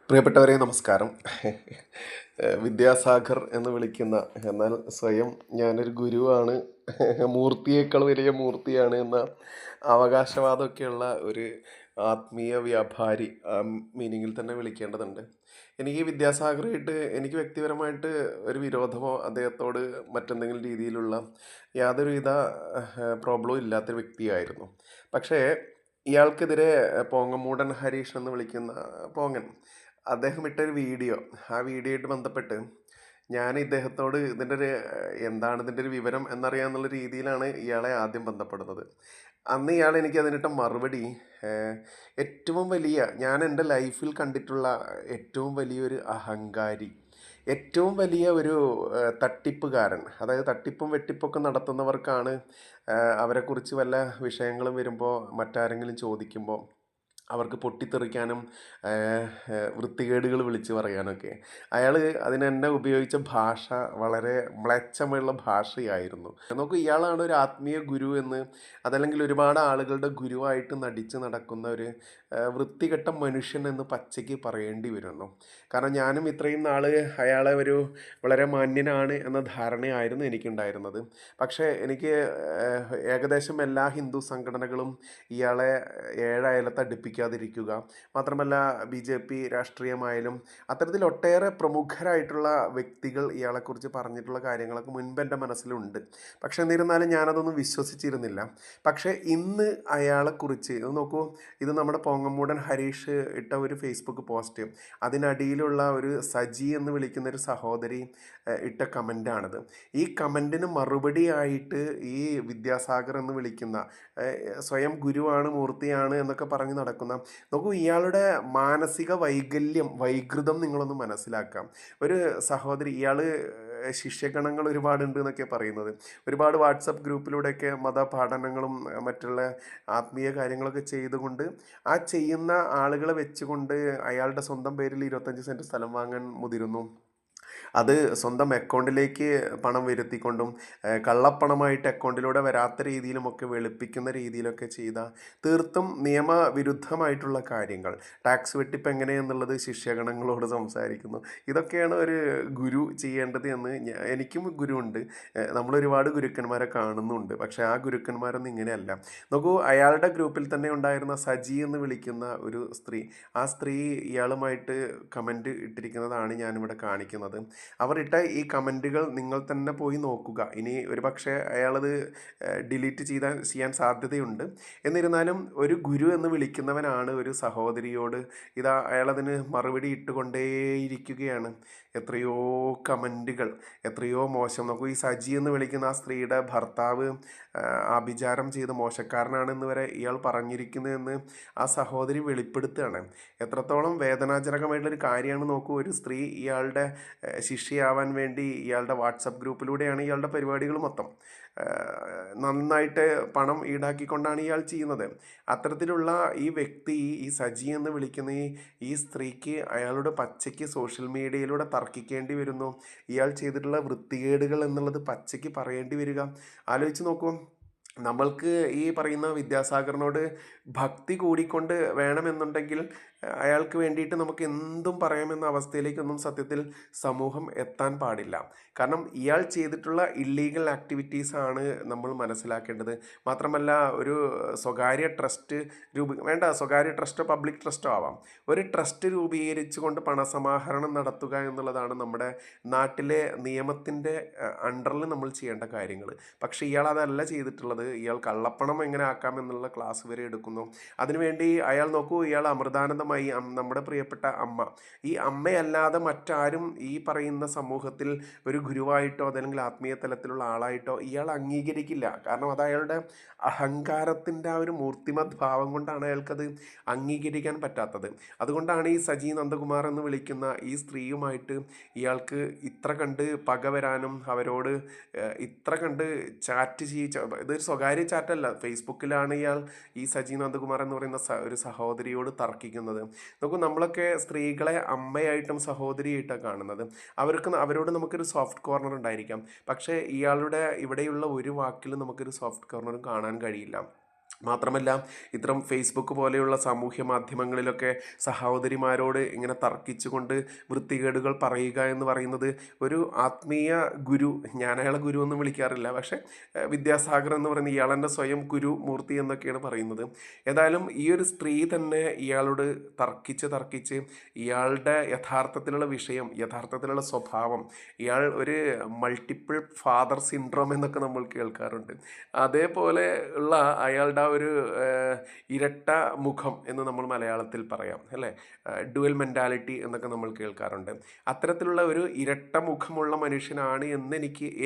പ്രിയപ്പെട്ടവരെ നമസ്കാരം. വിദ്യാസാഗർ എന്ന് വിളിക്കുന്ന, എന്നാൽ സ്വയം ഞാനൊരു ഗുരുവാണ്, മൂർത്തിയേക്കാൾ വലിയ മൂർത്തിയാണ് എന്ന അവകാശവാദമൊക്കെയുള്ള ഒരു ആത്മീയ വ്യാപാരി മീനിങ്ങിൽ തന്നെ വിളിക്കേണ്ടതുണ്ട്. എനിക്ക് വിദ്യാസാഗറായിട്ട് എനിക്ക് വ്യക്തിപരമായിട്ട് ഒരു വിരോധമോ അദ്ദേഹത്തോട് മറ്റെന്തെങ്കിലും രീതിയിലുള്ള യാതൊരുവിധ പ്രോബ്ലവും ഇല്ലാത്തൊരു വ്യക്തിയായിരുന്നു. പക്ഷേ ഇയാൾക്കെതിരെ പോങ്ങമൂടൻ ഹരീഷ് എന്ന് വിളിക്കുന്ന പോങ്ങൻ അദ്ദേഹം ഇട്ടൊരു വീഡിയോ, ആ വീഡിയോ ആയിട്ട് ബന്ധപ്പെട്ട് ഞാൻ ഇദ്ദേഹത്തോട് ഇതിൻ്റെ ഒരു എന്താണ് ഇതിൻ്റെ ഒരു വിവരം എന്നറിയാന്നുള്ള രീതിയിലാണ് ഇയാളെ ആദ്യം ബന്ധപ്പെടുന്നത്. അന്ന് ഇയാൾ എനിക്ക് അതിനിട്ട മറുപടി, ഏഹ്, ഏറ്റവും വലിയ ഞാൻ എൻ്റെ ലൈഫിൽ കണ്ടിട്ടുള്ള ഏറ്റവും വലിയൊരു അഹങ്കാരി, ഏറ്റവും വലിയ ഒരു തട്ടിപ്പുകാരൻ, അതായത് തട്ടിപ്പും വെട്ടിപ്പൊക്കെ നടത്തുന്നവർക്കാണ് അവരെക്കുറിച്ച് വല്ല വിഷയങ്ങളും വരുമ്പോൾ മറ്റാരെങ്കിലും ചോദിക്കുമ്പോൾ അവർക്ക് പൊട്ടിത്തെറിക്കാനും വൃത്തികേടുകൾ വിളിച്ച് പറയാനൊക്കെ അയാൾ അതിനെന്നെ ഉപയോഗിച്ച ഭാഷ വളരെ മ്ലേച്ഛമുള്ള ഭാഷയായിരുന്നു. നോക്കൂ, ഇയാളാണ് ഒരു ആത്മീയ ഗുരു എന്ന്, അതല്ലെങ്കിൽ ഒരുപാട് ആളുകളുടെ ഗുരുവായിട്ട് നടിച്ച് നടക്കുന്ന ഒരു വൃത്തികെട്ട മനുഷ്യൻ എന്ന് പച്ചയ്ക്ക് പറയേണ്ടി വരുന്നു. കാരണം ഞാനും ഇത്രയും നാൾ അയാളെ ഒരു വളരെ മാന്യനാണ് എന്ന ധാരണയായിരുന്നു എനിക്കുണ്ടായിരുന്നത്. പക്ഷേ എനിക്ക് ഏകദേശം എല്ലാ ഹിന്ദു സംഘടനകളും ഇയാളെ ഏഴയലത്ത് അടുപ്പിക്കാതിരിക്കുക, മാത്രമല്ല BJP രാഷ്ട്രീയമായാലും അത്തരത്തിൽ ഒട്ടേറെ പ്രമുഖരായിട്ടുള്ള വ്യക്തികൾ ഇയാളെക്കുറിച്ച് പറഞ്ഞിട്ടുള്ള കാര്യങ്ങളൊക്കെ മുൻപ് എൻ്റെ മനസ്സിലുണ്ട്. പക്ഷെ എന്നിരുന്നാലും ഞാനതൊന്നും വിശ്വസിച്ചിരുന്നില്ല. പക്ഷേ ഇന്ന് അയാളെക്കുറിച്ച് ഇത് നോക്കൂ, ഇത് നമ്മുടെ പോങ്ങമൂടൻ ഹരീഷ് ഇട്ട ഒരു ഫേസ്ബുക്ക് പോസ്റ്റ്, അതിനടിയിലുള്ള ഒരു സജി എന്ന് വിളിക്കുന്ന ഒരു സഹോദരി ഇട്ട കമൻ്റാണിത്. ഈ കമൻറ്റിന് മറുപടിയായിട്ട് ഈ വിദ്യാസാഗർ എന്ന് വിളിക്കുന്ന സ്വയം ഗുരുവാണ്, മൂർത്തിയാണ് എന്നൊക്കെ പറഞ്ഞ് നടക്കുന്ന, നോക്കൂ ഇയാളുടെ മാനസിക വൈകൃതം നിങ്ങളൊന്ന് മനസ്സിലാക്കാം. ഒരു സഹോദരി, ഇയാൾ ശിഷ്യഗണങ്ങൾ ഒരുപാടുണ്ട് എന്നൊക്കെ പറയുന്നത്, ഒരുപാട് വാട്സപ്പ് ഗ്രൂപ്പിലൂടെയൊക്കെ മതപാഠനങ്ങളും മറ്റുള്ള ആത്മീയ കാര്യങ്ങളൊക്കെ ചെയ്തുകൊണ്ട് ആ ചെയ്യുന്ന ആളുകളെ വെച്ചുകൊണ്ട് അയാളുടെ സ്വന്തം പേരിൽ 25 സെൻറ്റ് സ്ഥലം വാങ്ങാൻ മുതിരുന്നു. അത് സ്വന്തം അക്കൗണ്ടിലേക്ക് പണം വരുത്തിക്കൊണ്ടും കള്ളപ്പണമായിട്ട് അക്കൗണ്ടിലൂടെ വരാത്ത രീതിയിലുമൊക്കെ വെളുപ്പിക്കുന്ന രീതിയിലൊക്കെ ചെയ്ത തീർത്തും നിയമവിരുദ്ധമായിട്ടുള്ള കാര്യങ്ങൾ, ടാക്സ് വെട്ടിപ്പ് എങ്ങനെയെന്നുള്ളത് ശിഷ്യഗണങ്ങളോട് സംസാരിക്കുന്നു. ഇതൊക്കെയാണ് ഒരു ഗുരു ചെയ്യേണ്ടത് എന്ന് എനിക്കും ഗുരുവുണ്ട്, നമ്മളൊരുപാട് ഗുരുക്കന്മാരെ കാണുന്നുണ്ട്. പക്ഷേ ആ ഗുരുക്കന്മാരൊന്നും ഇങ്ങനെയല്ല. നോക്കൂ, അയാളുടെ ഗ്രൂപ്പിൽ തന്നെ ഉണ്ടായിരുന്ന സജി എന്ന് വിളിക്കുന്ന ഒരു സ്ത്രീ, ആ സ്ത്രീ ഇയാളുമായിട്ട് കമൻറ്റ് ഇട്ടിരിക്കുന്നതാണ് ഞാനിവിടെ കാണിക്കുന്നത്. അവർ ഇട്ട ഈ കമൻറ്റുകൾ നിങ്ങൾ തന്നെ പോയി നോക്കുക. ഇനി ഒരു പക്ഷേ അയാളത് ഡിലീറ്റ് ചെയ്യാൻ സാധ്യതയുണ്ട്. എന്നിരുന്നാലും ഒരു ഗുരു എന്ന് വിളിക്കുന്നവനാണ് ഒരു സഹോദരിയോട് ഇതാ അയാളതിന് മറുപടി ഇട്ടുകൊണ്ടേയിരിക്കുകയാണ്. എത്രയോ കമൻറ്റുകൾ, എത്രയോ മോശം. നോക്കൂ, ഈ സജി എന്ന് വിളിക്കുന്ന ആ സ്ത്രീയുടെ ഭർത്താവ് ആഭിചാരം ചെയ്ത് മോശക്കാരനാണെന്ന് വരെ ഇയാൾ പറഞ്ഞിരിക്കുന്നതെന്ന് ആ സഹോദരി വെളിപ്പെടുത്തുകയാണ്. എത്രത്തോളം വേദനാജനകമായിട്ടുള്ളൊരു കാര്യമാണ് നോക്കൂ. ഒരു സ്ത്രീ ഇയാളുടെ ശിഷ്യയാവാൻ വേണ്ടി ഇയാളുടെ വാട്സപ്പ് ഗ്രൂപ്പിലൂടെയാണ് ഇയാളുടെ പരിപാടികൾ മൊത്തം. നന്നായിട്ട് പണം ഈടാക്കിക്കൊണ്ടാണ് ഇയാൾ ചെയ്യുന്നത്. അത്തരത്തിലുള്ള ഈ വ്യക്തി, ഈ സജി എന്ന് വിളിക്കുന്ന ഈ സ്ത്രീക്ക് അയാളുടെ പച്ചയ്ക്ക് സോഷ്യൽ മീഡിയയിലൂടെ തർക്കിക്കേണ്ടി വരുന്നു. ഇയാൾ ചെയ്തിട്ടുള്ള വൃത്തികേടുകൾ എന്നുള്ളത് പച്ചയ്ക്ക് പറയേണ്ടി വരിക. ആലോചിച്ച് നോക്കൂ, നമ്മൾക്ക് ഈ പറയുന്ന വിദ്യാസാഗറിനോട് ഭക്തി കൂടിക്കൊണ്ട് വേണമെന്നുണ്ടെങ്കിൽ അയാൾക്ക് വേണ്ടിയിട്ട് നമുക്ക് എന്തും പറയാമെന്ന അവസ്ഥയിലേക്കൊന്നും സത്യത്തിൽ സമൂഹം എത്താൻ പാടില്ല. കാരണം ഇയാൾ ചെയ്തിട്ടുള്ള ഇല്ലീഗൽ ആക്ടിവിറ്റീസാണ് നമ്മൾ മനസ്സിലാക്കേണ്ടത്. മാത്രമല്ല, ഒരു സ്വകാര്യ ട്രസ്റ്റ് സ്വകാര്യ ട്രസ്റ്റോ പബ്ലിക് ട്രസ്റ്റോ ആവാം, ഒരു ട്രസ്റ്റ് രൂപീകരിച്ചുകൊണ്ട് പണസമാഹരണം നടത്തുക എന്നുള്ളതാണ് നമ്മുടെ നാട്ടിലെ നിയമത്തിൻ്റെ അണ്ടറിൽ നമ്മൾ ചെയ്യേണ്ട കാര്യങ്ങൾ. പക്ഷേ ഇയാൾ അതല്ല ചെയ്തിട്ടുള്ളത്. ഇയാൾ കള്ളപ്പണം എങ്ങനെ ആക്കാമെന്നുള്ള ക്ലാസ് വരെ എടുക്കുന്നു. അതിനുവേണ്ടി അയാൾ നോക്കൂ, ഇയാൾ അമൃതാനന്ദമായി, നമ്മുടെ പ്രിയപ്പെട്ട അമ്മ, ഈ അമ്മയല്ലാതെ മറ്റാരും ഈ പറയുന്ന സമൂഹത്തിൽ ഒരു ഗുരുവായിട്ടോ അതല്ലെങ്കിൽ ആത്മീയ തലത്തിലുള്ള ആളായിട്ടോ ഇയാൾ അംഗീകരിക്കില്ല. കാരണം അത് അയാളുടെ അഹങ്കാരത്തിൻ്റെ ആ ഒരു മൂർത്തിമത് ഭാവം കൊണ്ടാണ് അയാൾക്കത് അംഗീകരിക്കാൻ പറ്റാത്തത്. അതുകൊണ്ടാണ് ഈ സജി നന്ദകുമാർ എന്ന് വിളിക്കുന്ന ഈ സ്ത്രീയുമായിട്ട് ഇയാൾക്ക് ഇത്ര കണ്ട് പക വരാനും അവരോട് ഇത്ര കണ്ട് ചാറ്റ് ഇതൊരു സ്വകാര്യ ചാറ്റല്ല, ഫേസ്ബുക്കിലാണ് ഇയാൾ ഈ സജി നന്ദകുമാർ എന്ന് പറയുന്ന ഒരു സഹോദരിയോട് തർക്കിക്കുന്നത്. നോക്കൂ, നമ്മളൊക്കെ സ്ത്രീകളെ അമ്മയായിട്ടും സഹോദരിയായിട്ടാണ് കാണുന്നത്. അവരോട് നമുക്കൊരു സോഫ്റ്റ് കോർണർ ഉണ്ടായിരിക്കാം. പക്ഷേ ഇയാളുടെ ഇവിടെയുള്ള ഒരു വാക്കിൽ നമുക്കൊരു സോഫ്റ്റ് കോർണറും കാണാൻ കഴിയില്ല. മാത്രമല്ല ഇത്തരം ഫേസ്ബുക്ക് പോലെയുള്ള സാമൂഹ്യ മാധ്യമങ്ങളിലൊക്കെ സഹോദരിമാരോട് ഇങ്ങനെ തർക്കിച്ചുകൊണ്ട് വൃത്തികേടുകൾ പറയുക എന്ന് പറയുന്നത് ഒരു ആത്മീയ ഗുരു, ഞാൻ അയാളെ ഗുരു ഒന്നും വിളിക്കാറില്ല, പക്ഷേ വിദ്യാസാഗർ എന്ന് പറയുന്ന ഇയാളെൻ്റെ സ്വയം ഗുരു മൂർത്തി എന്നൊക്കെയാണ് പറയുന്നത്. ഏതായാലും ഈ ഒരു സ്ത്രീ തന്നെ ഇയാളോട് തർക്കിച്ച് ഇയാളുടെ യഥാർത്ഥത്തിലുള്ള വിഷയം, യഥാർത്ഥത്തിലുള്ള സ്വഭാവം, ഇയാൾ ഒരു മൾട്ടിപ്പിൾ ഫാദർ സിൻഡ്രോം എന്നൊക്കെ നമ്മൾ കേൾക്കാറുണ്ട്. അതേപോലെ ഉള്ള അയാളുടെ ആ ഒരു ഇരട്ട മുഖം എന്ന് നമ്മൾ മലയാളത്തിൽ പറയാം അല്ലേ, ഡുവൽ മെൻറ്റാലിറ്റി എന്നൊക്കെ നമ്മൾ കേൾക്കാറുണ്ട്. അത്തരത്തിലുള്ള ഒരു ഇരട്ട മുഖമുള്ള മനുഷ്യനാണ് എന്ന്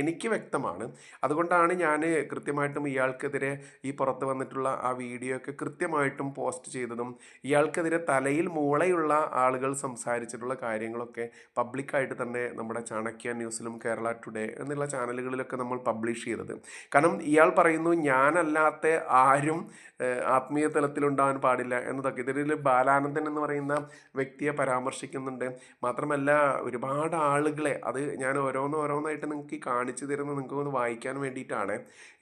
എനിക്ക് വ്യക്തമാണ്. അതുകൊണ്ടാണ് ഞാൻ കൃത്യമായിട്ടും ഇയാൾക്കെതിരെ ഈ പുറത്ത് വന്നിട്ടുള്ള ആ വീഡിയോ ഒക്കെ കൃത്യമായിട്ടും പോസ്റ്റ് ചെയ്തതും ഇയാൾക്കെതിരെ തലയിൽ മൂളയുള്ള ആളുകൾ സംസാരിച്ചിട്ടുള്ള കാര്യങ്ങളൊക്കെ പബ്ലിക്കായിട്ട് തന്നെ നമ്മുടെ ചാണക്യ ന്യൂസിലും കേരള ടുഡേ എന്നുള്ള ചാനലുകളിലൊക്കെ നമ്മൾ പബ്ലിഷ് ചെയ്തത്. കാരണം ഇയാൾ പറയുന്നു ഞാനല്ലാത്ത ആരും ആത്മീയ തലത്തിലുണ്ടാവാൻ പാടില്ല എന്നതൊക്കെ. ഇതിൽ ബാലാനന്ദൻ എന്ന് പറയുന്ന വ്യക്തിയെ പരാമർശിക്കുന്നുണ്ട്. മാത്രമല്ല ഒരുപാട് ആളുകളെ, അത് ഞാൻ ഓരോന്നായിട്ട് നിങ്ങൾക്ക് കാണിച്ചു തരുന്നത് നിങ്ങൾക്ക് ഒന്ന് വായിക്കാൻ വേണ്ടിയിട്ടാണ്.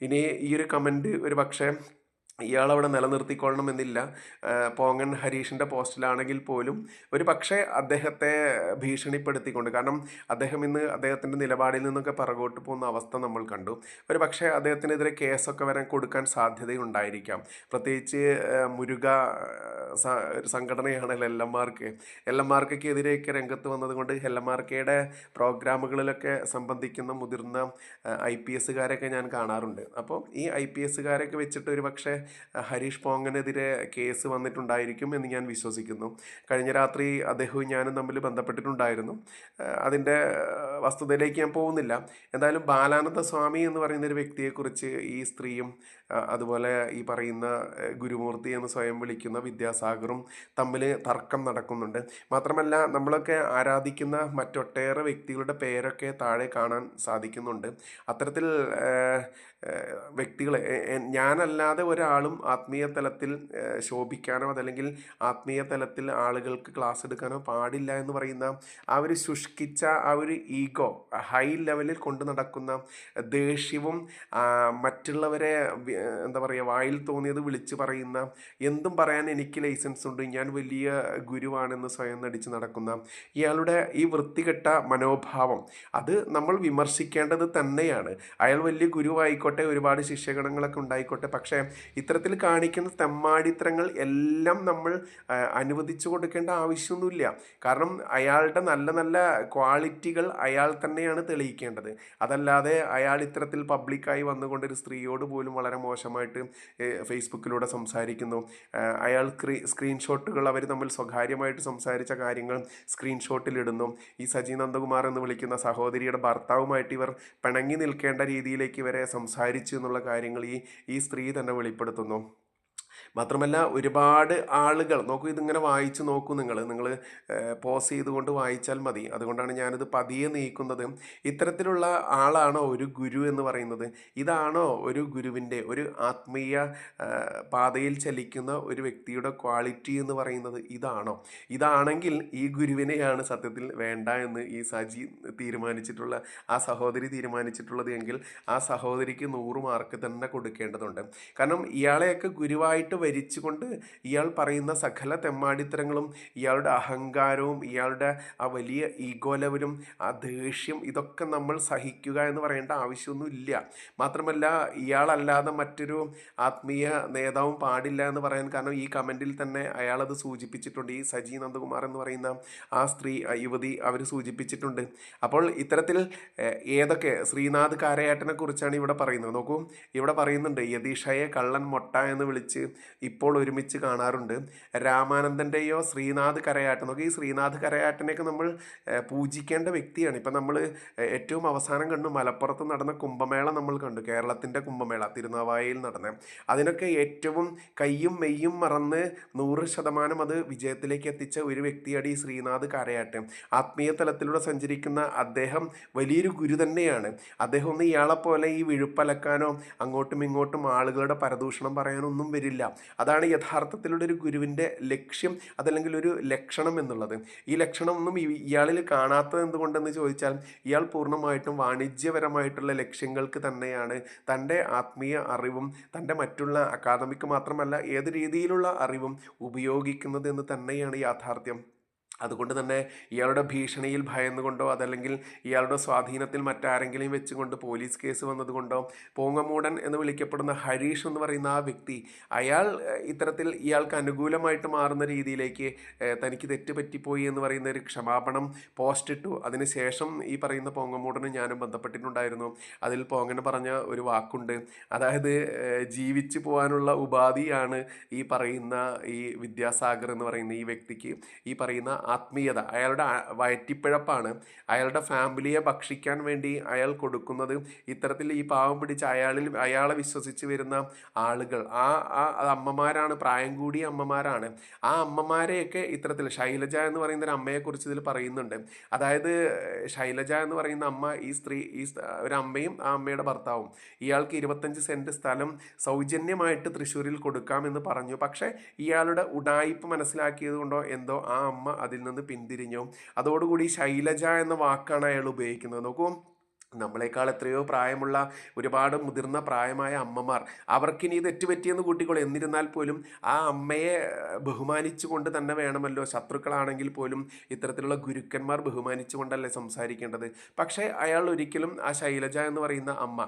ഇനി ഈ ഒരു കമൻറ്റ് ഒരു പക്ഷേ ഇയാളവിടെ നിലനിർത്തിക്കൊള്ളണമെന്നില്ല. പോങ്ങൻ ഹരീഷിൻ്റെ പോസ്റ്റിലാണെങ്കിൽ പോലും ഒരു പക്ഷേ അദ്ദേഹത്തെ ഭീഷണിപ്പെടുത്തിക്കൊണ്ട്, കാരണം അദ്ദേഹം ഇന്ന് അദ്ദേഹത്തിൻ്റെ നിലപാടിൽ നിന്നൊക്കെ പിറകോട്ട് പോകുന്ന അവസ്ഥ നമ്മൾ കണ്ടു. ഒരു പക്ഷേ അദ്ദേഹത്തിനെതിരെ കേസൊക്കെ വരാൻ കൊടുക്കാൻ സാധ്യതയുണ്ടായിരിക്കാം. പ്രത്യേകിച്ച് മുരുക സംഘടനയാണല്ലോ എല്ലമാർക്കെതിരെയൊക്കെ രംഗത്ത് വന്നതുകൊണ്ട് എല്ലമാർക്കയുടെ പ്രോഗ്രാമുകളിലൊക്കെ സംബന്ധിക്കുന്ന മുതിർന്ന IPS ഞാൻ കാണാറുണ്ട്. അപ്പോൾ ഈ IPS വെച്ചിട്ട് ഒരു പക്ഷേ ഹരീഷ് പോങ്ങനെതിരെ കേസ് വന്നിട്ടുണ്ടായിരിക്കും എന്ന് ഞാൻ വിശ്വസിക്കുന്നു. കഴിഞ്ഞ രാത്രി അദ്ദേഹവും ഞാനും തമ്മിൽ ബന്ധപ്പെട്ടിട്ടുണ്ടായിരുന്നു. അതിൻ്റെ വസ്തുതയിലേക്ക് ഞാൻ പോകുന്നില്ല. എന്തായാലും ബാലാനന്ദ സ്വാമി എന്ന് പറയുന്ന ഒരു വ്യക്തിയെക്കുറിച്ച് ഈ സ്ത്രീയും അതുപോലെ ഈ പറയുന്ന ഗുരുമൂർത്തി എന്ന് സ്വയം വിളിക്കുന്ന വിദ്യാസാഗറും തമ്മിൽ തർക്കം നടക്കുന്നുണ്ട്. മാത്രമല്ല നമ്മളൊക്കെ ആരാധിക്കുന്ന മറ്റൊട്ടേറെ വ്യക്തികളുടെ പേരൊക്കെ താഴെ കാണാൻ സാധിക്കുന്നുണ്ട്. അത്തരത്തിൽ വ്യക്തികളെ ഞാനല്ലാതെ ഒരാളും ആത്മീയ തലത്തിൽ ശോഭിക്കാനോ അതല്ലെങ്കിൽ ആത്മീയ തലത്തിൽ ആളുകൾക്ക് ക്ലാസ് എടുക്കാനോ പാടില്ല എന്ന് പറയുന്ന ആ ഒരു ശുഷ്കിച്ച ആ ഒരു ഈഗോ ഹൈ ലെവലിൽ കൊണ്ടു നടക്കുന്ന ദേഷ്യവും മറ്റുള്ളവരെ എന്താ പറയുക വായിൽ തോന്നിയത് വിളിച്ച് പറയുന്ന, എന്തും പറയാൻ എനിക്ക് ലൈസൻസ് ഉണ്ട്, ഞാൻ വലിയ ഗുരുവാണെന്ന് സ്വയം നടിച്ച് നടക്കുന്ന ഇയാളുടെ ഈ വൃത്തികെട്ട മനോഭാവം അത് നമ്മൾ വിമർശിക്കേണ്ടത് തന്നെയാണ്. അയാൾ വലിയ ഗുരുവായിക്കോട്ടെ, ഒരുപാട് ശിഷ്യഗണങ്ങളൊക്കെ ഉണ്ടായിക്കോട്ടെ, പക്ഷേ ഇത്തരത്തിൽ കാണിക്കുന്ന തെമ്മാടിത്തരങ്ങൾ എല്ലാം നമ്മൾ അനുവദിച്ചു കൊടുക്കേണ്ട ആവശ്യമൊന്നുമില്ല. കാരണം അയാളുടെ നല്ല നല്ല ക്വാളിറ്റികൾ അയാൾ തന്നെയാണ് തെളിയിക്കേണ്ടത്. അതല്ലാതെ അയാൾ ഇത്തരത്തിൽ പബ്ലിക്കായി വന്നുകൊണ്ട് ഒരു സ്ത്രീയോട് പോലും വളരെ മോശമായിട്ട് ഫേസ്ബുക്കിലൂടെ സംസാരിക്കുന്നു. അയാൾ സ്ക്രീൻഷോട്ടുകൾ അവർ തമ്മിൽ സ്വകാര്യമായിട്ട് സംസാരിച്ച കാര്യങ്ങൾ സ്ക്രീൻഷോട്ടിലിടുന്നു. ഈ സജി നന്ദകുമാർ എന്ന് വിളിക്കുന്ന സഹോദരിയുടെ ഭർത്താവുമായിട്ട് ഇവർ പിണങ്ങി നിൽക്കേണ്ട രീതിയിലേക്ക് ഇവരെ സംസാരിച്ചു എന്നുള്ള കാര്യങ്ങൾ ഈ സ്ത്രീ തന്നെ വെളിപ്പെടുത്തുന്നു. മാത്രമല്ല ഒരുപാട് ആളുകൾ നോക്കൂ, ഇതിങ്ങനെ വായിച്ച് നോക്കൂ, നിങ്ങൾ പോസ് ചെയ്തുകൊണ്ട് വായിച്ചാൽ മതി. അതുകൊണ്ടാണ് ഞാനിത് പതിയെ നീക്കുന്നത്. ഇത്തരത്തിലുള്ള ആളാണോ ഒരു ഗുരു എന്ന് പറയുന്നത്? ഇതാണോ ഒരു ഗുരുവിൻ്റെ, ഒരു ആത്മീയ പാതയിൽ ചലിക്കുന്ന ഒരു വ്യക്തിയുടെ ക്വാളിറ്റി എന്ന് പറയുന്നത്? ഇതാണെങ്കിൽ ഈ ഗുരുവിനെയാണ് സത്യത്തിൽ വേണ്ട എന്ന് ഈ സജി തീരുമാനിച്ചിട്ടുള്ള, ആ സഹോദരി തീരുമാനിച്ചിട്ടുള്ളത് എങ്കിൽ ആ സഹോദരിക്ക് 100 മാർക്ക് തന്നെ കൊടുക്കേണ്ടതുണ്ട്. കാരണം ഇയാളെയൊക്കെ ഗുരുവായിട്ട് വരിച്ചുകൊണ്ട് ഇയാൾ പറയുന്ന സകല തെമ്മാടിത്തരങ്ങളും, ഇയാളുടെ അഹങ്കാരവും, ഇയാളുടെ ആ വലിയ ഈഗോ ലെവലും, ആ ദേഷ്യം, ഇതൊക്കെ നമ്മൾ സഹിക്കുക എന്ന് പറയേണ്ട ആവശ്യമൊന്നുമില്ല. മാത്രമല്ല ഇയാളല്ലാതെ മറ്റൊരു ആത്മീയ നേതാവും പാടില്ല എന്ന് പറയാൻ കാരണം ഈ കമൻറ്റിൽ തന്നെ അയാളത് സൂചിപ്പിച്ചിട്ടുണ്ട്. ഈ സജി നന്ദകുമാർ എന്ന് പറയുന്ന ആ സ്ത്രീ, യുവതി, അവർ സൂചിപ്പിച്ചിട്ടുണ്ട്. അപ്പോൾ ഇത്തരത്തിൽ ഏതൊക്കെ ശ്രീനാഥ് കാരയാട്ടനെ കുറിച്ചാണ് ഇവിടെ പറയുന്നത്. നോക്കൂ, ഇവിടെ പറയുന്നുണ്ട് യതീഷയെ കള്ളൻ മൊട്ട എന്ന് വിളിച്ച് ഇപ്പോൾ ഒരുമിച്ച് കാണാറുണ്ട്. രാമാനന്ദൻ്റെയോ ശ്രീനാഥ് കരയാട്ടൻ, നോക്കി ഈ ശ്രീനാഥ് കരയാട്ടനെയൊക്കെ നമ്മൾ പൂജിക്കേണ്ട വ്യക്തിയാണ്. ഇപ്പം നമ്മൾ ഏറ്റവും അവസാനം കണ്ടു മലപ്പുറത്ത് നടന്ന കുംഭമേള നമ്മൾ കണ്ടു, കേരളത്തിൻ്റെ കുംഭമേള തിരുനാവായയിൽ നടന്ന. അതിനൊക്കെ ഏറ്റവും കയ്യും മെയ്യും മറന്ന് 100% അത് വിജയത്തിലേക്ക് എത്തിച്ച ഒരു വ്യക്തിയാണ് ഈ ശ്രീനാഥ് കരയാട്ടൻ. ആത്മീയ തലത്തിലൂടെ സഞ്ചരിക്കുന്ന അദ്ദേഹം വലിയൊരു ഗുരു തന്നെയാണ്. അദ്ദേഹം ഒന്നും ഇയാളെപ്പോലെ ഈ വിഴുപ്പലക്കാനോ അങ്ങോട്ടും ഇങ്ങോട്ടും ആളുകളുടെ പരദൂഷണം പറയാനൊന്നും വരില്ല. പാടില്ല. അതാണ് യഥാർത്ഥത്തിലുള്ള ഒരു ഗുരുവിൻ്റെ ലക്ഷ്യം, അതല്ലെങ്കിൽ ഒരു ലക്ഷണം എന്നുള്ളത്. ഈ ലക്ഷണം ഒന്നും ഇയാളിൽ കാണാത്തത് എന്തുകൊണ്ടെന്ന് ചോദിച്ചാൽ, ഇയാൾ പൂർണ്ണമായിട്ടും വാണിജ്യപരമായിട്ടുള്ള ലക്ഷ്യങ്ങൾക്ക് തന്നെയാണ് തൻ്റെ ആത്മീയ അറിവും തൻ്റെ മറ്റുള്ള അക്കാദമിക് മാത്രമല്ല ഏത് രീതിയിലുള്ള അറിവും ഉപയോഗിക്കുന്നത് എന്ന് തന്നെയാണ് യാഥാർത്ഥ്യം. അതുകൊണ്ട് തന്നെ ഇയാളുടെ ഭീഷണിയിൽ ഭയന്നുകൊണ്ടോ അതല്ലെങ്കിൽ ഇയാളുടെ സ്വാധീനത്തിൽ മറ്റാരെങ്കിലും വെച്ചുകൊണ്ട് പോലീസ് കേസ് വന്നതുകൊണ്ടോ പോങ്ങമൂടൻ എന്ന് വിളിക്കപ്പെടുന്ന ഹരീഷ് എന്ന് പറയുന്ന ആ വ്യക്തി അയാൾ ഇത്തരത്തിൽ ഇയാൾക്ക് അനുകൂലമായിട്ട് മാറുന്ന രീതിയിലേക്ക് തനിക്ക് തെറ്റ് പറ്റിപ്പോയി എന്ന് പറയുന്ന ഒരു ക്ഷമാപണം പോസ്റ്റ് ഇട്ടു. അതിനുശേഷം ഈ പറയുന്ന പോങ്ങമൂടന് ഞാനും ബന്ധപ്പെട്ടിട്ടുണ്ടായിരുന്നു. അതിൽ പോങ്ങന് പറഞ്ഞ ഒരു വാക്കുണ്ട്, അതായത് ജീവിച്ചു പോകാനുള്ള ഉപാധിയാണ് ഈ പറയുന്ന ഈ വിദ്യാസാഗർ എന്ന് പറയുന്ന ഈ വ്യക്തിക്ക് ഈ പറയുന്ന ആത്മീയത, അയാളുടെ വയറ്റിപ്പിഴപ്പാണ്. അയാളുടെ ഫാമിലിയെ ഭക്ഷിക്കാൻ വേണ്ടി അയാൾ കൊടുക്കുന്നത് ഇത്തരത്തിൽ ഈ പാവം പിടിച്ച അയാളെ വിശ്വസിച്ച് വരുന്ന ആളുകൾ, ആ അമ്മമാരാണ്, പ്രായം കൂടിയ അമ്മമാരാണ്. ആ അമ്മമാരെയൊക്കെ ഇത്തരത്തിൽ ശൈലജ എന്ന് പറയുന്ന ഒരു അമ്മയെക്കുറിച്ച് ഇതിൽ പറയുന്നുണ്ട്. അതായത് ശൈലജ എന്ന് പറയുന്ന അമ്മ, ഈ സ്ത്രീ, ഒരു അമ്മയും ആ അമ്മയുടെ ഭർത്താവും ഇയാൾക്ക് 25 സെൻറ്റ് സ്ഥലം സൗജന്യമായിട്ട് തൃശ്ശൂരിൽ കൊടുക്കാമെന്ന് പറഞ്ഞു. പക്ഷേ ഇയാളുടെ ഉഡായിപ്പ് മനസ്സിലാക്കിയത് കൊണ്ടോ എന്തോ ആ അമ്മ അതിൽ നിന്ന് പിന്തിരിഞ്ഞു. അതോടുകൂടി ശൈലജ എന്ന വാക്കാണ് അയാൾ ഉപയോഗിക്കുന്നത്. നോക്കൂ, നമ്മളെക്കാൾ എത്രയോ പ്രായമുള്ള ഒരുപാട് മുതിർന്ന പ്രായമായ അമ്മമാർ, അവർക്കിനി തെറ്റുപറ്റിയെന്ന് കൂട്ടിക്കോളൂ. എന്നിരുന്നാൽ പോലും ആ അമ്മയെ ബഹുമാനിച്ചു കൊണ്ട് തന്നെ വേണമല്ലോ, ശത്രുക്കളാണെങ്കിൽ പോലും ഇത്തരത്തിലുള്ള ഗുരുക്കന്മാർ ബഹുമാനിച്ചു കൊണ്ടല്ലേ സംസാരിക്കേണ്ടത്. പക്ഷേ അയാൾ ഒരിക്കലും ആ ശൈലജ എന്ന് പറയുന്ന അമ്മ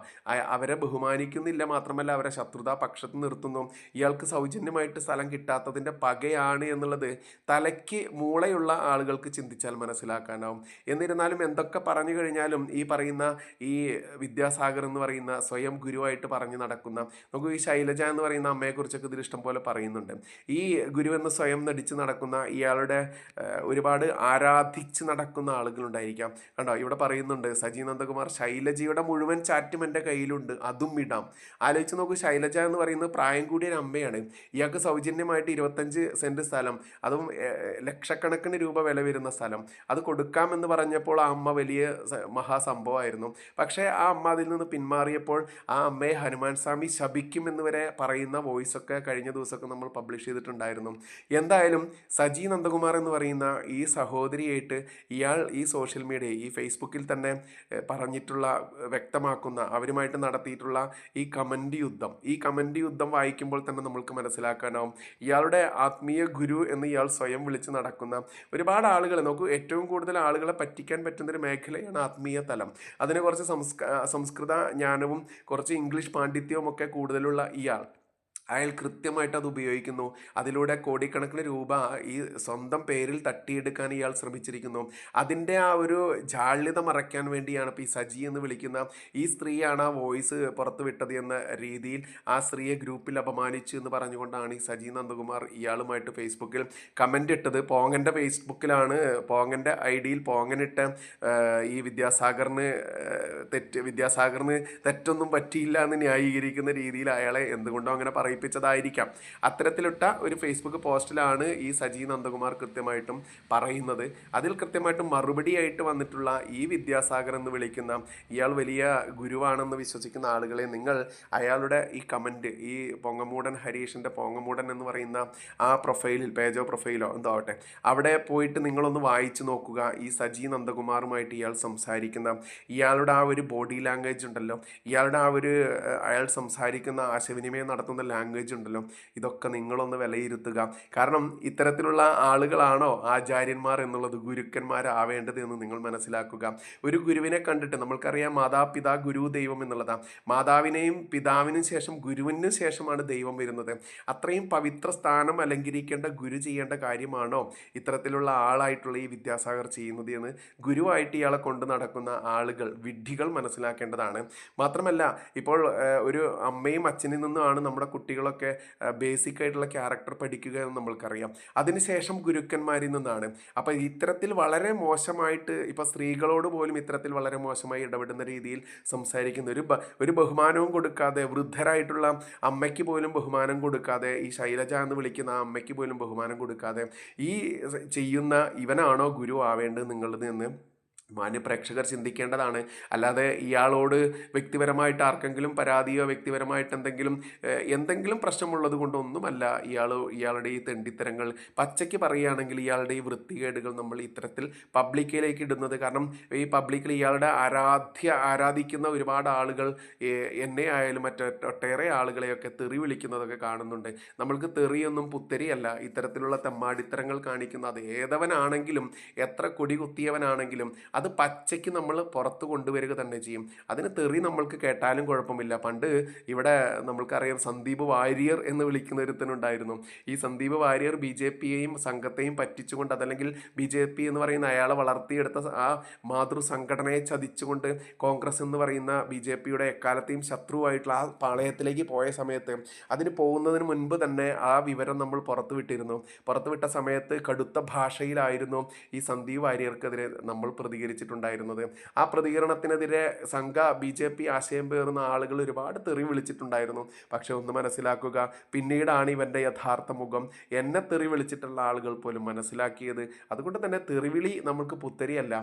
അവരെ ബഹുമാനിക്കുന്നില്ല, മാത്രമല്ല അവരെ ശത്രുതാ പക്ഷത്ത് നിർത്തുന്നു. ഇയാൾക്ക് സൗജന്യമായിട്ട് സ്ഥലം കിട്ടാത്തതിൻ്റെ പകയാണ് എന്നുള്ളത് തലയ്ക്ക് മൂളയുള്ള ആളുകൾക്ക് ചിന്തിച്ചാൽ മനസ്സിലാക്കാനാവും. എന്നിരുന്നാലും എന്തൊക്കെ പറഞ്ഞു കഴിഞ്ഞാലും ഈ പറയുന്ന ഈ വിദ്യാസാഗർ എന്ന് പറയുന്ന സ്വയം ഗുരുവായിട്ട് പറഞ്ഞു നടക്കുന്ന, നമുക്ക് ഈ ശൈലജ എന്ന് പറയുന്ന അമ്മയെക്കുറിച്ചൊക്കെ ഇതിൽ ഇഷ്ടം പോലെ പറയുന്നുണ്ട്. ഈ ഗുരുവെന്ന് സ്വയം നടിച്ച് നടക്കുന്ന ഇയാളുടെ ഒരുപാട് ആരാധിച്ച് നടക്കുന്ന ആളുകളുണ്ടായിരിക്കാം. കണ്ടോ, ഇവിടെ പറയുന്നുണ്ട് സജി നന്ദകുമാർ, ശൈലജയുടെ മുഴുവൻ ചാറ്റും എൻ്റെ കയ്യിലുണ്ട്, അതും ഇടാം. ആലോചിച്ച് നോക്കൂ, ശൈലജ എന്ന് പറയുന്നത് പ്രായം കൂടിയ ഒരു അമ്മയാണ്. ഇയാൾക്ക് സൗജന്യമായിട്ട് 25 സെൻറ്റ് സ്ഥലം, അതും ലക്ഷക്കണക്കിന് രൂപ വില വരുന്ന സ്ഥലം, അത് കൊടുക്കാമെന്ന് പറഞ്ഞപ്പോൾ ആ അമ്മ വലിയ മഹാസംഭവമായിരുന്നു. പക്ഷേ ആ അമ്മ അതിൽ നിന്ന് പിന്മാറിയപ്പോൾ ആ അമ്മയെ ഹനുമാൻ സ്വാമി ശപിക്കുമെന്ന് വരെ പറയുന്ന വോയിസൊക്കെ കഴിഞ്ഞ ദിവസമൊക്കെ നമ്മൾ പബ്ലിഷ് ചെയ്തിട്ടുണ്ടായിരുന്നു. എന്തായാലും സജി നന്ദകുമാർ എന്ന് പറയുന്ന ഈ സഹോദരിയായിട്ട് ഇയാൾ ഈ സോഷ്യൽ മീഡിയ, ഈ ഫേസ്ബുക്കിൽ തന്നെ പറഞ്ഞിട്ടുള്ള, വ്യക്തമാക്കുന്ന, അവരുമായിട്ട് നടത്തിയിട്ടുള്ള ഈ കമൻറ്റ് യുദ്ധം വായിക്കുമ്പോൾ തന്നെ നമ്മൾക്ക് മനസ്സിലാക്കാനാവും ഇയാളുടെ ആത്മീയ ഗുരു എന്ന് ഇയാൾ സ്വയം വിളിച്ച് നടക്കുന്ന ഒരുപാട് ആളുകളെ നോക്കൂ. ഏറ്റവും കൂടുതൽ ആളുകളെ പറ്റിക്കാൻ പറ്റുന്നൊരു മേഖലയാണ് ആത്മീയ തലം. അതിന് കുറച്ച് സംസ്കൃത ജ്ഞാനവും കുറച്ച് ഇംഗ്ലീഷ് പാണ്ഡിത്യവും ഒക്കെ കൂടുതലുള്ള അയാൾ കൃത്യമായിട്ട് അത് ഉപയോഗിക്കുന്നു. അതിലൂടെ കോടിക്കണക്കിന് രൂപ ഈ സ്വന്തം പേരിൽ തട്ടിയെടുക്കാൻ ഇയാൾ ശ്രമിച്ചിരിക്കുന്നു. അതിൻ്റെ ആ ഒരു ജാള്യത മറയ്ക്കാൻ വേണ്ടിയാണ് ഇപ്പോൾ ഈ സജി എന്ന് വിളിക്കുന്ന ഈ സ്ത്രീയാണ് ആ വോയിസ് പുറത്തു വിട്ടത് എന്ന രീതിയിൽ ആ സ്ത്രീയെ ഗ്രൂപ്പിൽ അപമാനിച്ചു എന്ന് പറഞ്ഞുകൊണ്ടാണ് ഈ സജി നന്ദകുമാർ ഇയാളുമായിട്ട് ഫേസ്ബുക്കിൽ കമൻ്റ് ഇട്ടത്. പോങ്ങൻ്റെ ഫേസ്ബുക്കിലാണ്, പോങ്ങൻ്റെ ഐഡിയിൽ പോങ്ങനിട്ട് ഈ വിദ്യാസാഗറിന് തെറ്റൊന്നും പറ്റിയില്ല എന്ന് ന്യായീകരിക്കുന്ന രീതിയിൽ അയാളെ എന്തുകൊണ്ടോ അങ്ങനെ പറയിപ്പിച്ചതായിരിക്കാം. അത്തരത്തിലിട്ട ഒരു ഫേസ്ബുക്ക് പോസ്റ്റിലാണ് ഈ സജി നന്ദകുമാർ കൃത്യമായിട്ടും പറയുന്നത്. അതിൽ കൃത്യമായിട്ടും മറുപടിയായിട്ട് വന്നിട്ടുള്ള ഈ വിദ്യാസാഗർ എന്ന് വിളിക്കുന്ന ഇയാൾ വലിയ ഗുരുവാണെന്ന് വിശ്വസിക്കുന്ന ആളുകളെ, നിങ്ങൾ അയാളുടെ ഈ കമൻറ്റ്, ഈ പൊങ്ങമൂടൻ ഹരീഷിൻ്റെ പൊങ്ങമൂടൻ എന്ന് പറയുന്ന ആ പ്രൊഫൈലിൽ, പേജോ പ്രൊഫൈലോ എന്തോ ആവട്ടെ, അവിടെ പോയിട്ട് നിങ്ങളൊന്ന് വായിച്ചു നോക്കുക. ഈ സജി നന്ദകുമാറുമായിട്ട് ഇയാൾ സംസാരിക്കുന്ന ഇയാളുടെ ആ ഒരു ബോഡി ലാംഗ്വേജ് ഉണ്ടല്ലോ, ഇയാളുടെ ആ ഒരു അയാൾ സംസാരിക്കുന്ന ആശയവിനിമയം നടത്തുന്ന ലാംഗ്വേജ് ഉണ്ടല്ലോ, ഇതൊക്കെ നിങ്ങളൊന്ന് വിലയിരുത്തുക. കാരണം ഇത്തരത്തിലുള്ള ആളുകളാണോ ആചാര്യന്മാർ എന്നുള്ളത്, ഗുരുക്കന്മാരാവേണ്ടത് എന്ന് നിങ്ങൾ മനസ്സിലാക്കുക. ഒരു ഗുരുവിനെ കണ്ടിട്ട്, നമ്മൾക്കറിയാം മാതാപിതാ ഗുരു ദൈവം എന്നുള്ളതാണ്. മാതാവിനെയും പിതാവിനും ശേഷം ഗുരുവിന് ശേഷമാണ് ദൈവം വരുന്നത്. അത്രയും പവിത്ര സ്ഥാനം അലങ്കരിക്കേണ്ട ഗുരു ചെയ്യേണ്ട കാര്യമാണോ ഇത്തരത്തിലുള്ള ആളായിട്ടുള്ള ഈ വിദ്യാസാഗർ ചെയ്യുന്നത് എന്ന് ഗുരുവായിട്ട് ഇയാളെ കൊണ്ട് നടക്കുന്ന ആളുകൾ, വിഡ്ഢികൾ മനസ്സിലാക്കേണ്ടതാണ്. മാത്രമല്ല, ഇപ്പോൾ ഒരു അമ്മയും അച്ഛനിൽ നിന്നുമാണ് നമ്മുടെ കുട്ടികളൊക്കെ ബേസിക് ആയിട്ടുള്ള ക്യാരക്ടർ പഠിക്കുക എന്ന് നമ്മൾക്കറിയാം. അതിനുശേഷം ഗുരുക്കന്മാരിൽ നിന്നാണ്. അപ്പം ഇത്തരത്തിൽ വളരെ മോശമായിട്ട്, ഇപ്പം സ്ത്രീകളോട് പോലും ഇത്തരത്തിൽ വളരെ മോശമായി ഇടപെടുന്ന രീതിയിൽ സംസാരിക്കുന്ന ഒരു ബഹുമാനവും കൊടുക്കാതെ, വൃദ്ധരായിട്ടുള്ള അമ്മയ്ക്ക് പോലും ബഹുമാനം കൊടുക്കാതെ, ഈ ശൈലജ എന്ന് വിളിക്കുന്ന ആ അമ്മയ്ക്ക് പോലും ബഹുമാനം കൊടുക്കാതെ ഈ ചെയ്യുന്ന ഇവനാണോ ഗുരു ആവേണ്ടത് നിങ്ങളത് എന്ന് മാന്യ പ്രേക്ഷകർ ചിന്തിക്കേണ്ടതാണ്. അല്ലാതെ ഇയാളോട് വ്യക്തിപരമായിട്ട് ആർക്കെങ്കിലും പരാതിയോ വ്യക്തിപരമായിട്ട് എന്തെങ്കിലും പ്രശ്നമുള്ളത് കൊണ്ടൊന്നുമല്ല ഇയാളുടെ ഈ തെണ്ടിത്തരങ്ങൾ. പച്ചയ്ക്ക് പറയുകയാണെങ്കിൽ ഇയാളുടെ ഈ വൃത്തികേടുകൾ നമ്മൾ ഇത്തരത്തിൽ പബ്ലിക്കിലേക്ക് ഇടുന്നത്. കാരണം ഈ പബ്ലിക്കിൽ ഇയാളുടെ ആരാധിക്കുന്ന ഒരുപാട് ആളുകൾ എന്നെ ആയാലും ഒട്ടേറെ ആളുകളെയൊക്കെ തെറി വിളിക്കുന്നതൊക്കെ കാണുന്നുണ്ട്. നമ്മൾക്ക് തെറിയൊന്നും പുത്തരിയല്ല. ഇത്തരത്തിലുള്ള തെമ്മാടിത്തരങ്ങൾ കാണിക്കുന്ന അത് ഏതവനാണെങ്കിലും എത്ര കൊടി കുത്തിയവനാണെങ്കിലും അത് പച്ചയ്ക്ക് നമ്മൾ പുറത്ത് കൊണ്ടുവരിക തന്നെ ചെയ്യും. അതിന് തെറി നമ്മൾക്ക് കേട്ടാലും കുഴപ്പമില്ല. പണ്ട് ഇവിടെ നമ്മൾക്കറിയാം സന്ദീപ് വാര്യർ എന്ന് വിളിക്കുന്ന ഒരുത്തനുണ്ടായിരുന്നു. ഈ സന്ദീപ് വാര്യർ BJPയെയും സംഘത്തെയും പറ്റിച്ചുകൊണ്ട്, അതല്ലെങ്കിൽ BJP എന്ന് പറയുന്ന അയാളെ വളർത്തിയെടുത്ത ആ മാതൃ സംഘടനയെ ചതിച്ചുകൊണ്ട് കോൺഗ്രസ് എന്ന് പറയുന്ന BJPയുടെ എക്കാലത്തെയും ശത്രുവായിട്ടുള്ള ആ പാളയത്തിലേക്ക് പോയ സമയത്ത്, അതിന് പോകുന്നതിന് മുൻപ് തന്നെ ആ വിവരം നമ്മൾ പുറത്തുവിട്ടിരുന്നു. പുറത്തുവിട്ട സമയത്ത് കടുത്ത ഭാഷയിലായിരുന്നു ഈ സന്ദീപ് വാര്യർക്കെതിരെ നമ്മൾ പ്രതികരിച്ചിട്ടുണ്ടായിരുന്നത്. ആ പ്രതികരണത്തിനെതിരെ BJP ആശയം പേറുന്ന ആളുകൾ ഒരുപാട് തെറി വിളിച്ചിട്ടുണ്ടായിരുന്നു. പക്ഷെ ഒന്ന് മനസ്സിലാക്കുക, പിന്നീടാണ് ഇവൻ്റെ യഥാർത്ഥ മുഖം എന്നെ തെറി വിളിച്ചിട്ടുള്ള ആളുകൾ പോലും മനസ്സിലാക്കിയത്. അതുകൊണ്ട് തന്നെ തെറിവിളി നമുക്ക് പുത്തരിയല്ല.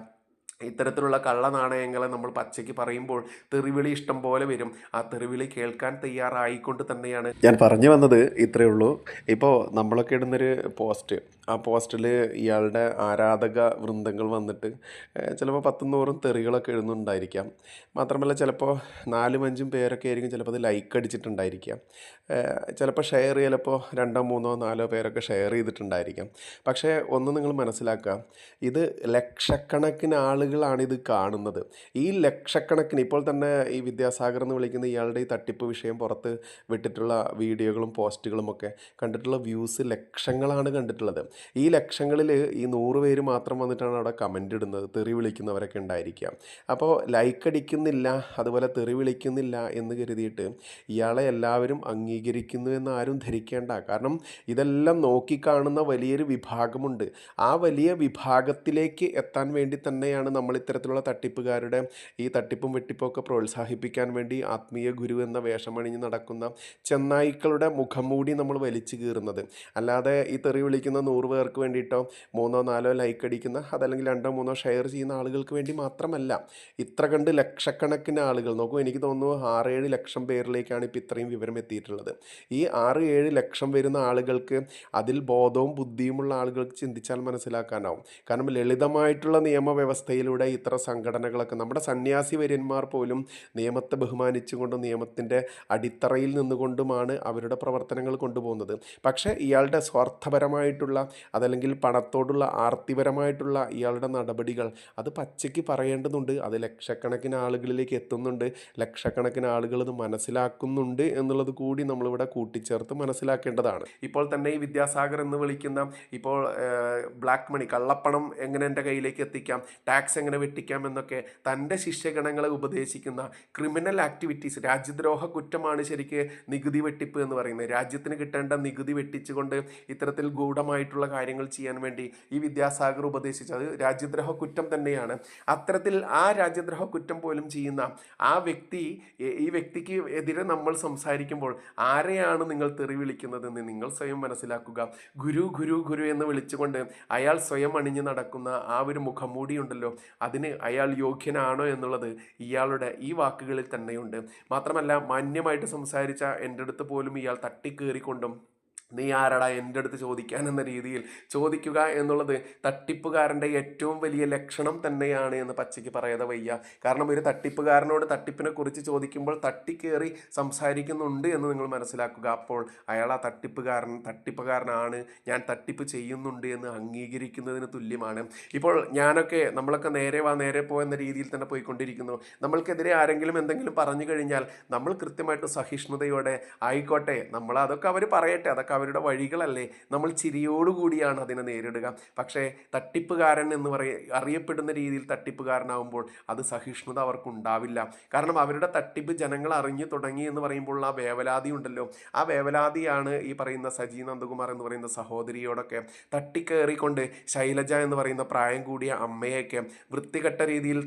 ഇത്തരത്തിലുള്ള കള്ളനാണയങ്ങളെ നമ്മൾ പച്ചയ്ക്ക് പറയുമ്പോൾ തെറിവിളി ഇഷ്ടം പോലെ വരും. ആ തെറിവിളി കേൾക്കാൻ തയ്യാറായിക്കൊണ്ട് തന്നെയാണ് ഞാൻ പറഞ്ഞു വന്നത്. ഇത്രയേ ഉള്ളൂ. ഇപ്പോൾ നമ്മളൊക്കെ ഇടുന്നൊരു പോസ്റ്റ്, ആ പോസ്റ്റിൽ ഇയാളുടെ ആരാധക വൃന്ദങ്ങൾ വന്നിട്ട് ചിലപ്പോൾ 10-100 തെറികളൊക്കെ എഴുതുന്നുണ്ടായിരിക്കാം. മാത്രമല്ല ചിലപ്പോൾ 4-5 പേരൊക്കെ ആയിരിക്കും ചിലപ്പോൾ അത് ലൈക്ക് അടിച്ചിട്ടുണ്ടായിരിക്കാം. ചിലപ്പോൾ ഷെയർ, ചിലപ്പോൾ 2-3-4 പേരൊക്കെ ഷെയർ ചെയ്തിട്ടുണ്ടായിരിക്കാം. പക്ഷേ ഒന്ന് നിങ്ങൾ മനസ്സിലാക്കുക, ഇത് ലക്ഷക്കണക്കിന് ആളുകളാണ് ഇത് കാണുന്നത്. ഈ ലക്ഷക്കണക്കിന് ഇപ്പോൾ തന്നെ ഈ വിദ്യാസാഗർ എന്ന് വിളിക്കുന്ന ഇയാളുടെ ഈ തട്ടിപ്പ് വിഷയം പുറത്ത് വിട്ടിട്ടുള്ള വീഡിയോകളും പോസ്റ്റുകളും ഒക്കെ കണ്ടിട്ടുള്ള വ്യൂസ് ലക്ഷങ്ങളാണ് കണ്ടിട്ടുള്ളത്. ഈ ലക്ഷങ്ങളിൽ ഈ 100 പേര് മാത്രം വന്നിട്ടാണ് അവിടെ കമൻ്റ് ഇടുന്നത്, തെറി വിളിക്കുന്നവരൊക്കെ ഉണ്ടായിരിക്കാം. അപ്പോൾ ലൈക്ക് അടിക്കുന്നില്ല, അതുപോലെ തെറി വിളിക്കുന്നില്ല എന്ന് കരുതിയിട്ട് ഇയാളെ എല്ലാവരും അംഗീകരിക്കുന്നു എന്ന് ആരും ധരിക്കേണ്ട. കാരണം ഇതെല്ലാം നോക്കിക്കാണുന്ന വലിയൊരു വിഭാഗമുണ്ട്. ആ വലിയ വിഭാഗത്തിലേക്ക് എത്താൻ വേണ്ടി തന്നെയാണ് നമ്മൾ ഇത്തരത്തിലുള്ള തട്ടിപ്പുകാരുടെ ഈ തട്ടിപ്പും വെട്ടിപ്പൊക്കെ പ്രോത്സാഹിപ്പിക്കാൻ വേണ്ടി ആത്മീയ ഗുരു എന്ന വേഷമണിഞ്ഞ് നടക്കുന്ന ചെന്നായ്ക്കളുടെ മുഖംമൂടി നമ്മൾ വലിച്ചു കീറുന്നത്. അല്ലാതെ ഈ തെറി വിളിക്കുന്ന 100 പേർക്ക് വേണ്ടിയിട്ടോ 3-4 ലൈക്ക് അടിക്കുന്ന, അതല്ലെങ്കിൽ 2-3 ഷെയർ ചെയ്യുന്ന ആളുകൾക്ക് വേണ്ടി മാത്രമല്ല. ഇത്ര കണ്ട് ലക്ഷക്കണക്കിന് ആളുകൾ നോക്കൂ. എനിക്ക് തോന്നുന്നു 6-7 ലക്ഷം പേരിലേക്കാണ് ഇപ്പോൾ ഇത്രയും വിവരം എത്തിയിട്ടുള്ളത്. ഈ 6-7 ലക്ഷം വരുന്ന ആളുകൾക്ക്, അതിൽ ബോധവും ബുദ്ധിയുമുള്ള ആളുകൾക്ക് ചിന്തിച്ചാൽ മനസ്സിലാക്കാനാവും. കാരണം ലളിതമായിട്ടുള്ള നിയമവ്യവസ്ഥയിലൂടെ ഇത്ര സംഘടനകളൊക്കെ, നമ്മുടെ സന്യാസി വര്യന്മാർ പോലും നിയമത്തെ ബഹുമാനിച്ചുകൊണ്ടും നിയമത്തിൻ്റെ അടിത്തറയിൽ നിന്നുകൊണ്ടുമാണ് അവരുടെ പ്രവർത്തനങ്ങൾ കൊണ്ടുപോകുന്നത്. പക്ഷേ ഇയാളുടെ സ്വാർത്ഥപരമായിട്ടുള്ള, അതല്ലെങ്കിൽ പണത്തോടുള്ള ആർത്തിപരമായിട്ടുള്ള ഇയാളുടെ നടപടികൾ അത് പച്ചയ്ക്ക് പറയേണ്ടതുണ്ട്. അത് ലക്ഷക്കണക്കിന് ആളുകളിലേക്ക് എത്തുന്നുണ്ട്, ലക്ഷക്കണക്കിന് ആളുകൾ ഇത് മനസ്സിലാക്കുന്നുണ്ട് എന്നുള്ളത് കൂടി നമ്മളിവിടെ കൂട്ടിച്ചേർത്ത് മനസ്സിലാക്കേണ്ടതാണ്. ഇപ്പോൾ തന്നെ ഈ വിദ്യാസാഗർ എന്ന് വിളിക്കുന്ന, ഇപ്പോൾ ബ്ലാക്ക് മണി, കള്ളപ്പണം എങ്ങനെ എൻ്റെ കയ്യിലേക്ക് എത്തിക്കാം, ടാക്സ് എങ്ങനെ വെട്ടിക്കാം എന്നൊക്കെ തൻ്റെ ശിഷ്യഗണങ്ങളെ ഉപദേശിക്കുന്ന ക്രിമിനൽ ആക്ടിവിറ്റീസ്, രാജ്യദ്രോഹ കുറ്റമാണ് ശരിക്ക് നികുതി വെട്ടിപ്പ് എന്ന് പറയുന്നത്. രാജ്യത്തിന് കിട്ടേണ്ട നികുതി വെട്ടിച്ചുകൊണ്ട് ഇത്തരത്തിൽ ഗൂഢമായിട്ടുള്ള കാര്യങ്ങൾ ചെയ്യാൻ വേണ്ടി ഈ വിദ്യാസാഗർ ഉപദേശിച്ചത് രാജ്യദ്രോഹ കുറ്റം തന്നെയാണ്. അത്തരത്തിൽ ആ രാജ്യദ്രോഹ കുറ്റം പോലും ചെയ്യുന്ന ഈ വ്യക്തിക്ക് എതിരെ നമ്മൾ സംസാരിക്കുമ്പോൾ ആരെയാണ് നിങ്ങൾ തെറി വിളിക്കുന്നതെന്ന് നിങ്ങൾ സ്വയം മനസ്സിലാക്കുക. ഗുരു ഗുരു ഗുരു എന്ന് വിളിച്ചുകൊണ്ട് അയാൾ സ്വയം അണിഞ്ഞു നടക്കുന്ന ആ ഒരു മുഖംമൂടി ഉണ്ടല്ലോ, അതിന് അയാൾ യോഗ്യനാണോ എന്നുള്ളത് ഇയാളുടെ ഈ വാക്കുകളിൽ തന്നെയുണ്ട്. മാത്രമല്ല മാന്യമായിട്ട് സംസാരിച്ച എൻ്റെ അടുത്ത് പോലും ഇയാൾ തട്ടിക്കേറിക്കൊണ്ടും നീ ആരടാ എൻ്റെ അടുത്ത് ചോദിക്കാൻ എന്ന രീതിയിൽ ചോദിക്കുക എന്നുള്ളത് തട്ടിപ്പുകാരൻ്റെ ഏറ്റവും വലിയ ലക്ഷണം തന്നെയാണ് എന്ന് പച്ചയ്ക്ക് പറയാതെ വയ്യ. കാരണം ഒരു തട്ടിപ്പുകാരനോട് തട്ടിപ്പിനെ കുറിച്ച് ചോദിക്കുമ്പോൾ തട്ടിക്കേറി സംസാരിക്കുന്നുണ്ട് എന്ന് നിങ്ങൾ മനസ്സിലാക്കുക. അപ്പോൾ അയാൾ ആ തട്ടിപ്പുകാരനാണ്, ഞാൻ തട്ടിപ്പ് ചെയ്യുന്നുണ്ട് എന്ന് അംഗീകരിക്കുന്നതിന് തുല്യമാണ്. ഇപ്പോൾ നമ്മളൊക്കെ നേരെ വാ നേരെ പോ എന്ന രീതിയിൽ തന്നെ പോയിക്കൊണ്ടിരിക്കുന്നു. നമ്മൾക്കെതിരെ ആരെങ്കിലും എന്തെങ്കിലും പറഞ്ഞു കഴിഞ്ഞാൽ നമ്മൾ കൃത്യമായിട്ട് സഹിഷ്ണുതയോടെ ആയിക്കോട്ടെ, അതൊക്കെ അവർ പറയട്ടെ, അതൊക്കെ അവരുടെ വഴികളല്ലേ, നമ്മൾ ചിരിയോടുകൂടിയാണ് അതിനെ നേരിടുക. പക്ഷേ തട്ടിപ്പുകാരൻ എന്ന് അറിയപ്പെടുന്ന രീതിയിൽ തട്ടിപ്പുകാരനാവുമ്പോൾ അത് സഹിഷ്ണുത അവർക്കുണ്ടാവില്ല. കാരണം അവരുടെ തട്ടിപ്പ് ജനങ്ങൾ അറിഞ്ഞു തുടങ്ങി എന്ന് പറയുമ്പോൾ ആ വേവലാതി ഉണ്ടല്ലോ, ആ വേവലാതിയാണ് ഈ പറയുന്ന സജി നന്ദകുമാർ എന്ന് പറയുന്ന സഹോദരിയോടൊക്കെ തട്ടിക്കേറിക്കൊണ്ട് ശൈലജ എന്ന് പറയുന്ന പ്രായം കൂടിയ അമ്മയൊക്കെ വൃത്തികെട്ട രീതിയിൽ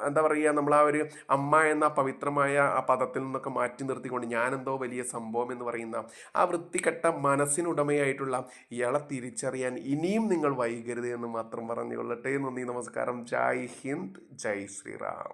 എന്താ പറയുക, നമ്മൾ ആ ഒരു അമ്മ എന്ന പവിത്രമായ ആ പദത്തിൽ നിന്നൊക്കെ മാറ്റി നിർത്തിക്കൊണ്ട് ഞാനെന്തോ വലിയ സംഭവം എന്ന് പറയുന്ന ആ വൃത്തികെട്ട മനസ്സിനുടമയായിട്ടുള്ള ഇയാളെ തിരിച്ചറിയാൻ ഇനിയും നിങ്ങൾ വൈകരുത് എന്ന് മാത്രം പറഞ്ഞുകൊള്ളട്ടെ. നന്ദി, നമസ്കാരം. ജയ് ഹിന്ദ്, ജയ് ശ്രീറാം.